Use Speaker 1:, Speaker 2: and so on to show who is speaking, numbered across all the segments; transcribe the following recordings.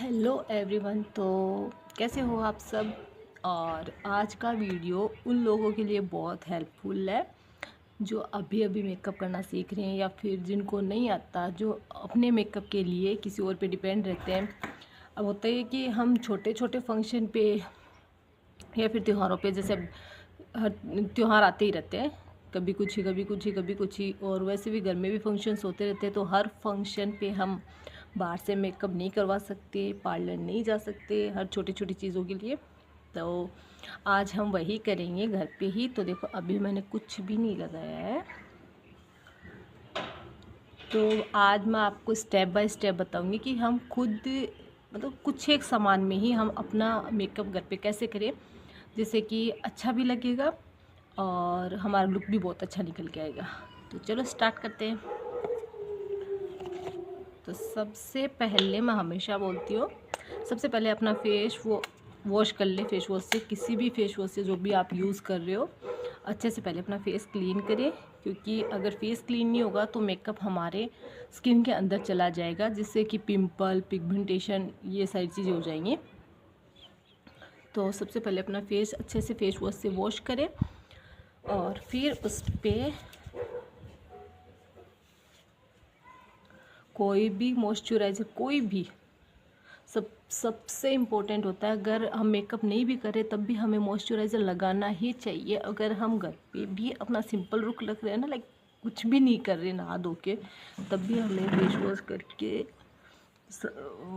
Speaker 1: Hello everyone. तो कैसे हो आप सब। और आज का वीडियो उन लोगों के लिए बहुत हेल्पफुल है जो अभी अभी मेकअप करना सीख रहे हैं या फिर जिनको नहीं आता, जो अपने मेकअप के लिए किसी और पे डिपेंड रहते हैं। अब होता है कि हम छोटे छोटे फंक्शन पे या फिर त्योहारों पे, जैसे हर त्यौहार आते ही रहते हैं, कभी कुछ ही कभी कुछ ही कभी कुछ ही, और वैसे भी घर में भी फंक्शंस होते रहते हैं। तो हर फंक्शन पे हम बाहर से मेकअप नहीं करवा सकते, पार्लर नहीं जा सकते हर छोटी छोटी चीज़ों के लिए। तो आज हम वही करेंगे घर पे ही। तो देखो अभी मैंने कुछ भी नहीं लगाया है। तो आज मैं आपको स्टेप बाय स्टेप बताऊंगी कि हम खुद, मतलब कुछ एक सामान में ही हम अपना मेकअप घर पे कैसे करें जिससे कि अच्छा भी लगेगा और हमारा लुक भी बहुत अच्छा निकल के आएगा। तो चलो स्टार्ट करते हैं। तो सबसे पहले मैं हमेशा बोलती हूँ, सबसे पहले अपना फेस वो वॉश कर ले। फेस वॉश से, किसी भी फेस वॉश से जो भी आप यूज़ कर रहे हो, अच्छे से पहले अपना फेस क्लीन करें। क्योंकि अगर फेस क्लीन नहीं होगा तो मेकअप हमारे स्किन के अंदर चला जाएगा, जिससे कि पिंपल, पिगमेंटेशन, ये सारी चीज़ें हो जाएंगी। तो सबसे पहले अपना फेस अच्छे से फेस वॉश से वॉश करें और फिर उस पर कोई भी मॉइस्चराइज़र, कोई भी, सबसे इम्पोर्टेंट होता है। अगर हम मेकअप नहीं भी करें तब भी हमें मॉइस्चराइज़र लगाना ही चाहिए। अगर हम घर पे भी अपना सिंपल लुक रख रहे हैं ना, लाइक कुछ भी नहीं कर रहे नहा धो के, तब भी हमें फेस वॉश करके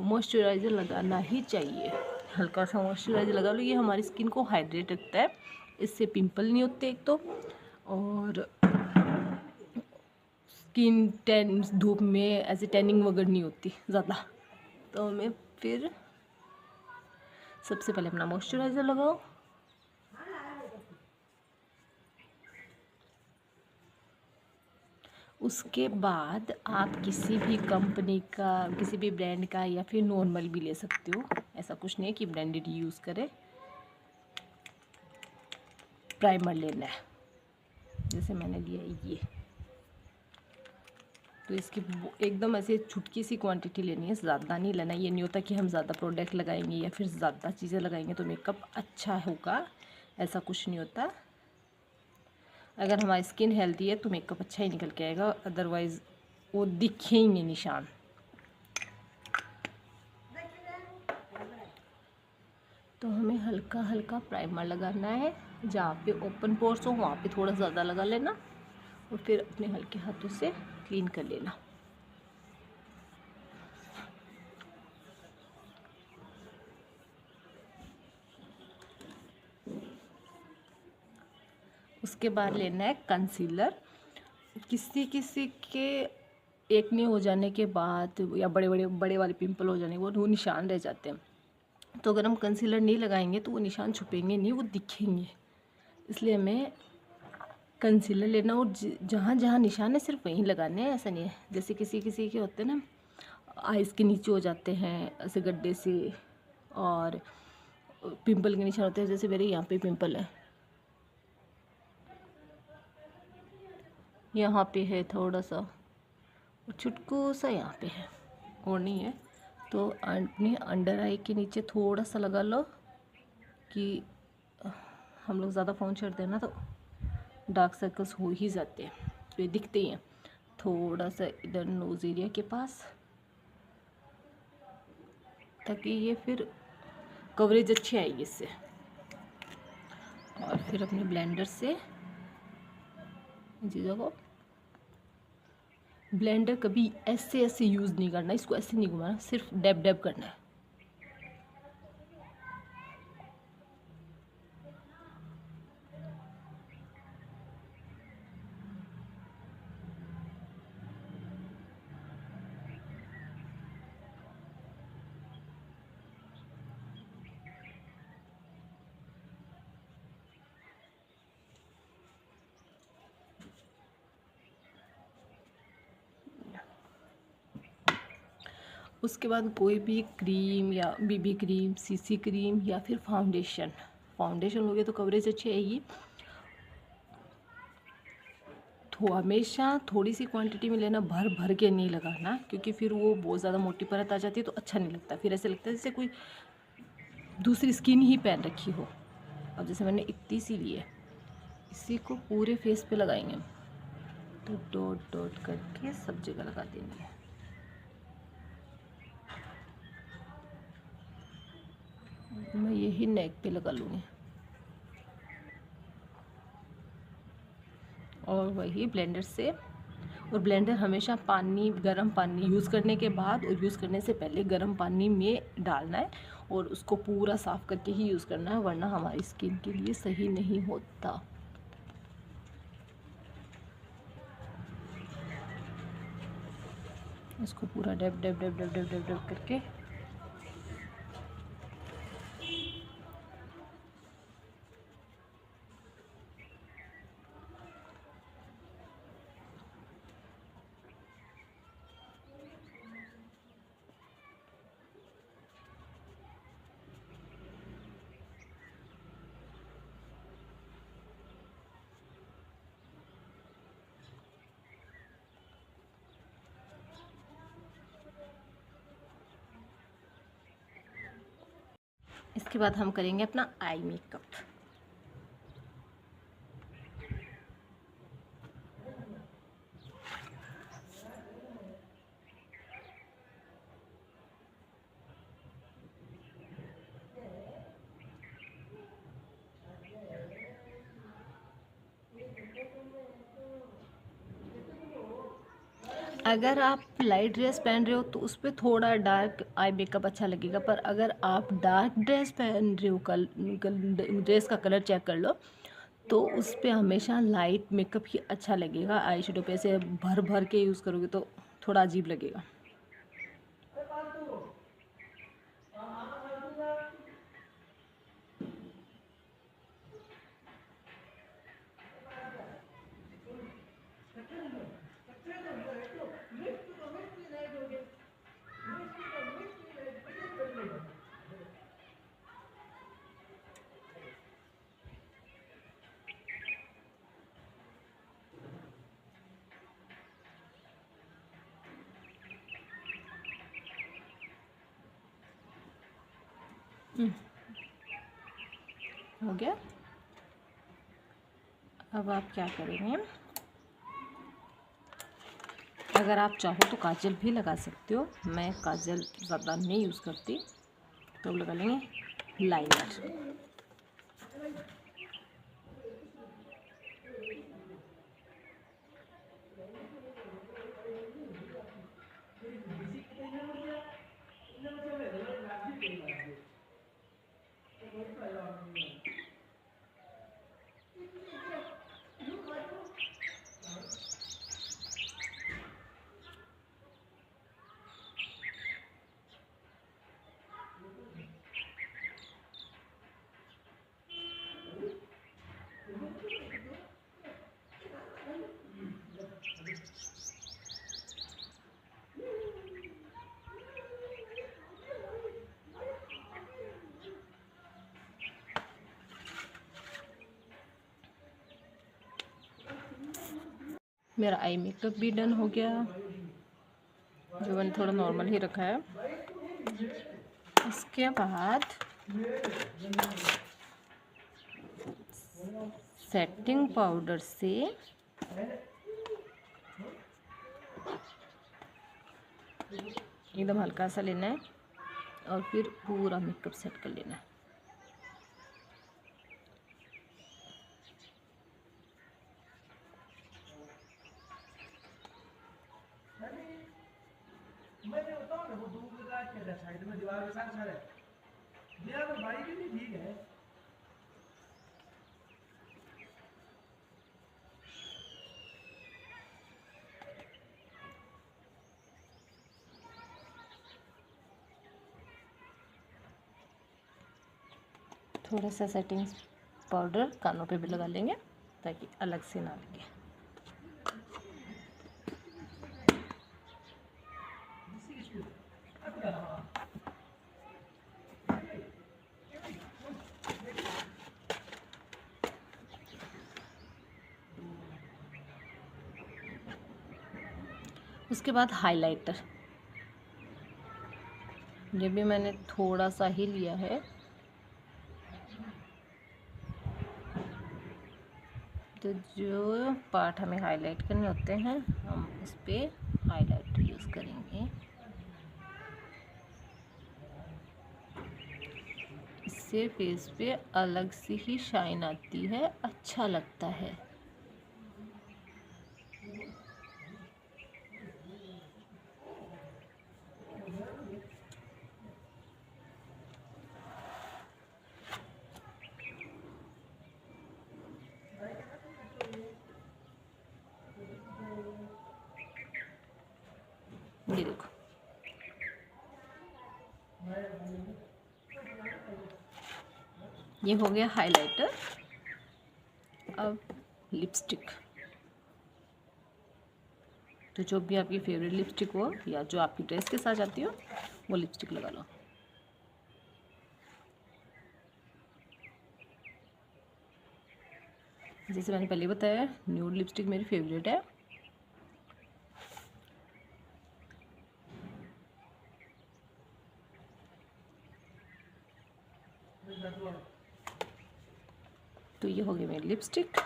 Speaker 1: मॉइस्चराइज़र लगाना ही चाहिए। हल्का सा मॉइस्चराइज़र लगा लो, ये हमारी स्किन को हाइड्रेट रखता है। इससे पिंपल नहीं होते एक तो, और स्किन टैन, धूप में ऐसे टैनिंग वगैरह नहीं होती ज़्यादा। तो हमें फिर सबसे पहले अपना मॉइस्चराइज़र लगाओ। उसके बाद आप किसी भी कंपनी का, किसी भी ब्रांड का या फिर नॉर्मल भी ले सकते हो। ऐसा कुछ नहीं है कि ब्रांडेड यूज़ करें। प्राइमर लेना है, जैसे मैंने लिया ये। तो इसकी एकदम ऐसे छुटकी सी क्वांटिटी लेनी है, ज़्यादा नहीं लेना। ये नहीं होता कि हम ज़्यादा प्रोडक्ट लगाएंगे या फिर ज़्यादा चीज़ें लगाएंगे तो मेकअप अच्छा होगा, ऐसा कुछ नहीं होता। अगर हमारी स्किन हेल्दी है तो मेकअप अच्छा ही निकल के आएगा, अदरवाइज़ वो दिखेंगे निशान। तो हमें हल्का हल्का प्राइमर लगाना है। जहाँ पे ओपन पोर्स हो वहाँ पे थोड़ा ज़्यादा लगा लेना और फिर अपने हल्के हाथों से क्लीन कर लेना। उसके बाद लेना है कंसीलर। किसी किसी के एक्ने हो जाने के बाद या बड़े वाले पिंपल हो जाने के बाद वो निशान रह जाते हैं। तो अगर हम कंसीलर नहीं लगाएंगे तो वो निशान छुपेंगे नहीं, वो दिखेंगे। इसलिए हमें कंसीलर लेना और जहाँ जहाँ निशान है सिर्फ वहीं लगाने हैं। ऐसा नहीं है जैसे किसी किसी के होते हैं ना, आइज़ के नीचे हो जाते हैं ऐसे गड्ढे से, और पिंपल के निशान होते हैं। जैसे मेरे यहाँ पे पिंपल है, यहाँ पे है थोड़ा सा, और छुटकू सा यहाँ पे है, और नहीं है। तो अपने अंडर आई के नीचे थोड़ा सा लगा लो, कि हम लोग ज़्यादा फ़ोन चढ़ते हैं ना तो डार्क सर्कल्स हो ही जाते हैं, तो ये दिखते ही हैं। थोड़ा सा इधर नोज़ एरिया के पास, ताकि ये फिर कवरेज अच्छी आएगी इससे। और फिर अपने ब्लेंडर से इन चीज़ों को, ब्लेंडर कभी ऐसे ऐसे यूज़ नहीं करना, इसको ऐसे नहीं घुमाना, सिर्फ डैब डैब करना है। उसके बाद कोई भी क्रीम या बीबी क्रीम, सीसी क्रीम या फिर फाउंडेशन, फाउंडेशन लोगे तो कवरेज अच्छी आएगी। हमेशा थोड़ी सी क्वांटिटी में लेना, भर भर के नहीं लगाना, क्योंकि फिर वो बहुत ज़्यादा मोटी परत आ जाती है तो अच्छा नहीं लगता। फिर ऐसे लगता है जैसे कोई दूसरी स्किन ही पहन रखी हो। अब जैसे मैंने इतनी सी ली है, इसी को पूरे फेस पे लगाएंगे, तो डॉट डॉट करके सब जगह लगा देनी है। मैं यही नेक पे लगा लूँगी और वही ब्लेंडर से। और ब्लेंडर हमेशा पानी, गर्म पानी यूज़ करने के बाद और यूज़ करने से पहले गर्म पानी में डालना है और उसको पूरा साफ़ करके ही यूज़ करना है, वरना हमारी स्किन के लिए सही नहीं होता। इसको पूरा dub dub dub dub dub dub dub करके इसके बाद हम करेंगे अपना आई मेकअप। अगर आप लाइट ड्रेस पहन रहे हो तो उस पर थोड़ा डार्क आई मेकअप अच्छा लगेगा, पर अगर आप डार्क ड्रेस पहन रहे हो, ड्रेस का कलर चेक कर लो, तो उस पर हमेशा लाइट मेकअप ही अच्छा लगेगा। आई शेडो पे से भर भर के यूज़ करोगे तो थोड़ा अजीब लगेगा। हो गया। अब आप क्या करेंगे, अगर आप चाहो तो काजल भी लगा सकते हो। मैं काजल ज़्यादा नहीं यूज़ करती, तो अब लगा लेंगे लाइनर। मेरा आई मेकअप भी डन हो गया, जो मैंने थोड़ा नॉर्मल ही रखा है। इसके बाद सेटिंग पाउडर से एकदम हल्का सा लेना है और फिर पूरा मेकअप सेट कर लेना है।
Speaker 2: मैंने बताओ ना वो दूर लगा के साइड में दीवार के साथ खड़ा है, मेरा तो भाई भी नहीं ठीक है।
Speaker 1: थोड़ा सा सेटिंग पाउडर कानों पे भी लगा लेंगे ताकि अलग से ना लगे। उसके बाद हाइलाइटर, ये भी मैंने थोड़ा सा ही लिया है। तो जो पार्ट हमें हाईलाइट करने होते हैं हम उस पर हाइलाइटर यूज़ करेंगे। इससे फेस पे अलग सी ही शाइन आती है, अच्छा लगता है। ये देखो, ये हो गया हाइलाइटर। अब लिपस्टिक, तो जो भी आपकी फेवरेट लिपस्टिक हो या जो आपकी ड्रेस के साथ जाती हो वो लिपस्टिक लगा लो। जैसे मैंने पहले बताया, न्यूड लिपस्टिक मेरी फेवरेट है। तो ये हो गई मेरी लिपस्टिक,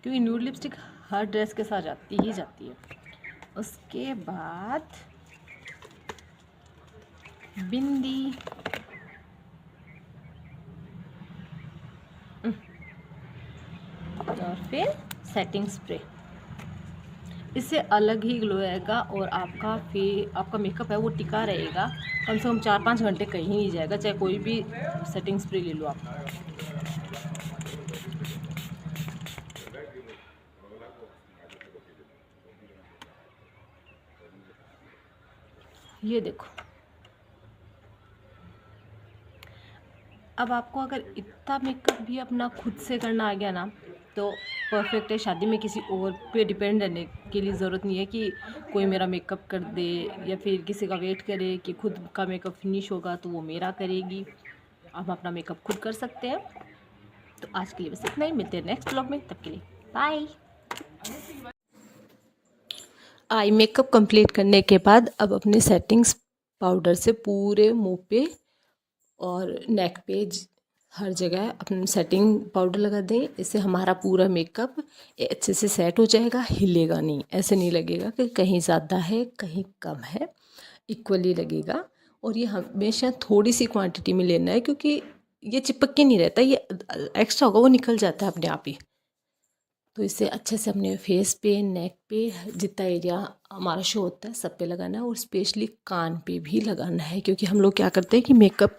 Speaker 1: क्योंकि न्यूड लिपस्टिक हर ड्रेस के साथ जाती ही जाती है। उसके बाद बिंदी, और फिर सेटिंग स्प्रे। इससे अलग ही ग्लो आएगा और आपका मेकअप है वो टिका रहेगा, कम से कम 4-5 घंटे कहीं नहीं जाएगा, चाहे कोई भी सेटिंग स्प्रे ले लो आप। ये देखो, अब आपको अगर इतना मेकअप भी अपना खुद से करना आ गया ना तो परफेक्ट है। शादी में किसी और पे डिपेंड रहने की लिए ज़रूरत नहीं है कि कोई मेरा मेकअप कर दे या फिर किसी का वेट करे कि खुद का मेकअप फिनिश होगा तो वो मेरा करेगी। आप अपना मेकअप खुद कर सकते हैं। तो आज के लिए बस इतना ही, मिलते हैं नेक्स्ट ब्लॉग में, तब के लिए बाय। आई मेकअप कंप्लीट करने के बाद अब अपने सेटिंग्स पाउडर से पूरे मुंह पे और नेक पे हर जगह अपने सेटिंग पाउडर लगा दें। इससे हमारा पूरा मेकअप अच्छे से सेट हो जाएगा, हिलेगा नहीं, ऐसे नहीं लगेगा कि कहीं ज़्यादा है कहीं कम है, इक्वली लगेगा। और ये हमेशा थोड़ी सी क्वांटिटी में लेना है, क्योंकि ये चिपक के नहीं रहता, ये एक्स्ट्रा होगा वो निकल जाता है अपने आप ही। तो इसे अच्छे से अपने फेस पे, नेक पे, जितना एरिया हमारा शो होता है सब पे लगाना है, और स्पेशली कान पे भी लगाना है। क्योंकि हम लोग क्या करते हैं कि मेकअप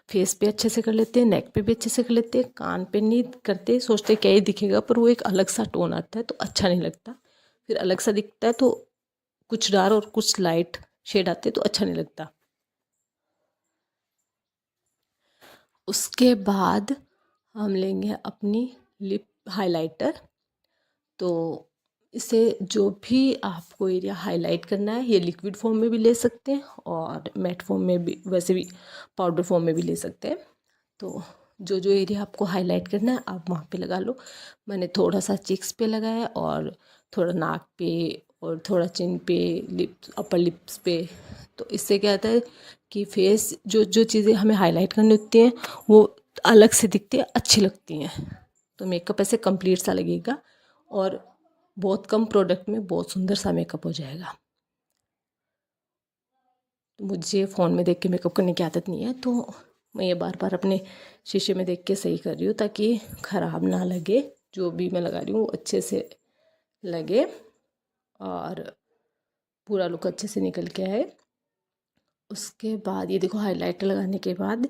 Speaker 1: फेस पे अच्छे से कर लेते हैं, नेक पे भी अच्छे से कर लेते हैं, कान पे नहीं करते, सोचते क्या ही दिखेगा, पर वो एक अलग सा टोन आता है तो अच्छा नहीं लगता। फिर अलग सा दिखता है तो कुछ डार्क और कुछ लाइट शेड आते हैं तो अच्छा नहीं लगता। उसके बाद हम लेंगे अपनी लिप हाइलाइटर। तो इसे जो भी आपको एरिया हाईलाइट करना है, ये लिक्विड फॉर्म में भी ले सकते हैं और मैट फॉर्म में भी, वैसे भी पाउडर फॉर्म में भी ले सकते हैं। तो जो जो एरिया आपको हाईलाइट करना है आप वहाँ पे लगा लो। मैंने थोड़ा सा चिक्स पे लगाया और थोड़ा नाक पे और थोड़ा चिन पे, अपर लिप्स पे। तो इससे क्या होता है कि फेस जो जो चीज़ें हमें हाईलाइट करनी होती हैं वो अलग से दिखती है, अच्छी लगती हैं। तो मेकअप ऐसे कंप्लीट सा लगेगा और बहुत कम प्रोडक्ट में बहुत सुंदर सा मेकअप हो जाएगा। मुझे फ़ोन में देख के मेकअप करने की आदत नहीं है, तो मैं ये बार बार अपने शीशे में देख के सही कर रही हूँ ताकि ख़राब ना लगे। जो भी मैं लगा रही हूँ वो अच्छे से लगे और पूरा लुक अच्छे से निकल के आए। उसके बाद ये देखो, हाइलाइटर लगाने के बाद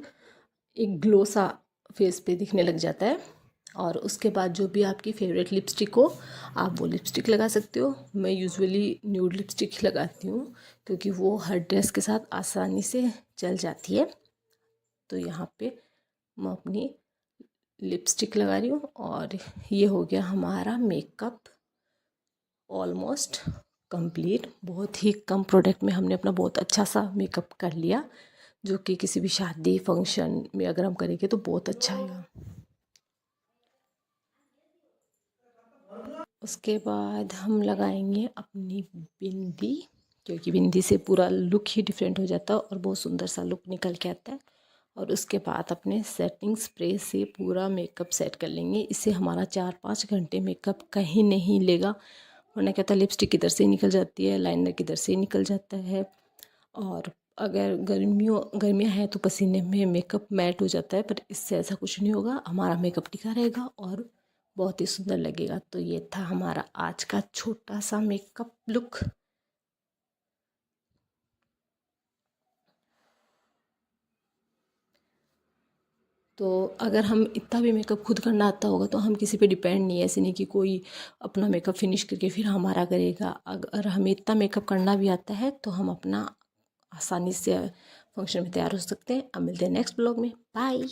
Speaker 1: एक ग्लो सा फेस पे दिखने लग जाता है। और उसके बाद जो भी आपकी फेवरेट लिपस्टिक हो आप वो लिपस्टिक लगा सकते हो। मैं यूजुअली न्यूड लिपस्टिक ही लगाती हूँ क्योंकि वो हर ड्रेस के साथ आसानी से चल जाती है। तो यहाँ पे मैं अपनी लिपस्टिक लगा रही हूँ और ये हो गया हमारा मेकअप ऑलमोस्ट कंप्लीट। बहुत ही कम प्रोडक्ट में हमने अपना बहुत अच्छा सा मेकअप कर लिया, जो कि किसी भी शादी फंक्शन में अगर हम करेंगे तो बहुत अच्छा आएगा। उसके बाद हम लगाएंगे अपनी बिंदी, क्योंकि बिंदी से पूरा लुक ही डिफरेंट हो जाता है और बहुत सुंदर सा लुक निकल के आता है। और उसके बाद अपने सेटिंग स्प्रे से पूरा मेकअप सेट कर लेंगे। इससे हमारा 4-5 घंटे मेकअप कहीं नहीं लेगा, वरना क्या होता है लिपस्टिक किधर से निकल जाती है, लाइनर किधर से निकल जाता है। और अगर गर्मियाँ हैं तो पसीने में मेकअप मैट हो जाता है, पर इससे ऐसा कुछ नहीं होगा, हमारा मेकअप टिका रहेगा और बहुत ही सुंदर लगेगा। तो ये था हमारा आज का छोटा सा मेकअप लुक। तो अगर हम इतना भी मेकअप खुद करना आता होगा तो हम किसी पे डिपेंड नहीं है, ऐसे नहीं कि कोई अपना मेकअप फिनिश करके फिर हमारा करेगा। अगर हमें इतना मेकअप करना भी आता है तो हम अपना आसानी से फंक्शन में तैयार हो सकते हैं। अब मिलते हैं नेक्स्ट ब्लॉग में। बाय।